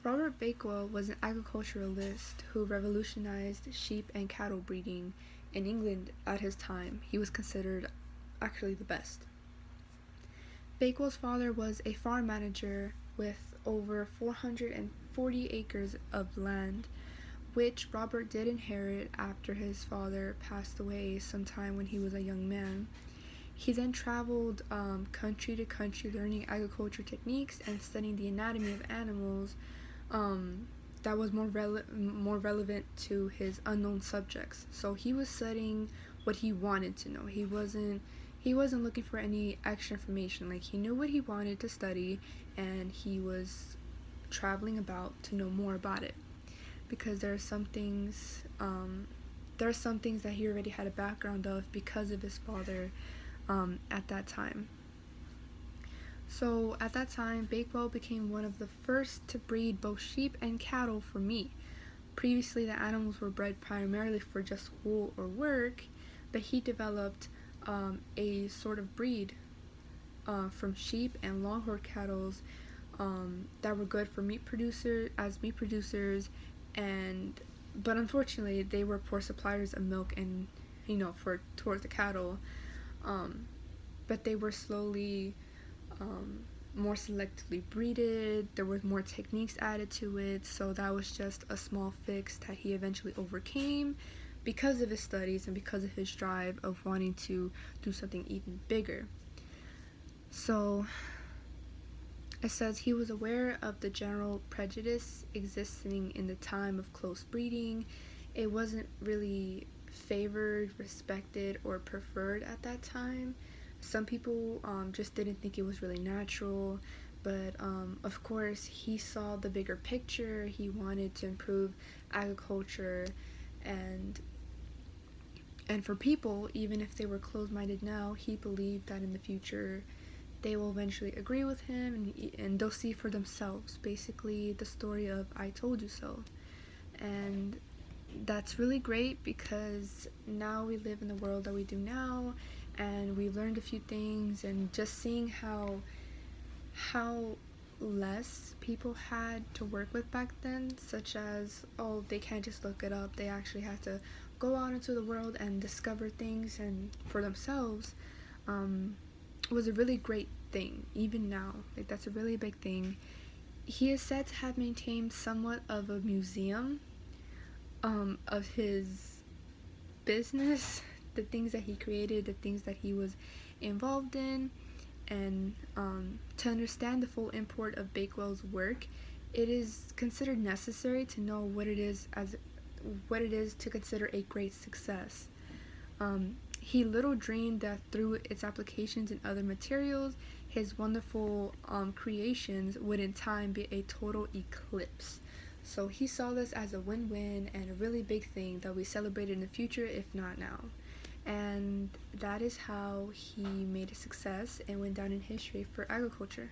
Robert Bakewell was an agriculturalist who revolutionized sheep and cattle breeding in England at his time. He was considered actually the best. Bakewell's father was a farm manager with over 440 acres of land, which Robert did inherit after his father passed away sometime when he was a young man. He then traveled country to country learning agriculture techniques and studying the anatomy of animals that was more relevant to his unknown subjects. So he was studying what he wanted to know. He wasn't looking for any extra information. Like, he knew what he wanted to study, and he was traveling about to know more about it, because there are some things that he already had a background of because of his father at that time. So at that time, Bakewell became one of the first to breed both sheep and cattle for meat. Previously, the animals were bred primarily for just wool or work, but he developed a sort of breed from sheep and longhorn cattle that were good for meat producers, but unfortunately they were poor suppliers of milk and towards the cattle, but they were slowly more selectively breeded. There was more techniques added to it, so that was just a small fix that he eventually overcame because of his studies and because of his drive of wanting to do something even bigger. So it says he was aware of the general prejudice existing in the time of close breeding. It wasn't really favored, respected, or preferred at that time. Some people just didn't think it was really natural, but of course he saw the bigger picture. He wanted to improve agriculture, and for people, even if they were closed-minded now, he believed that in the future they will eventually agree with him, and they'll see for themselves, basically the story of I told you so. And that's really great, because now we live in the world that we do now, and we learned a few things, and just seeing how less people had to work with back then, such as, oh, they can't just look it up, they actually had to go out into the world and discover things and for themselves, was a really great thing. Even now, like, that's a really big thing. He is said to have maintained somewhat of a museum of his business, the things that he created, the things that he was involved in, and to understand the full import of Bakewell's work, it is considered necessary to know what it is to consider a great success. He little dreamed that through its applications in other materials, his wonderful creations would in time be a total eclipse. So he saw this as a win-win and a really big thing that we celebrate in the future, if not now. And that is how he made a success and went down in history for agriculture.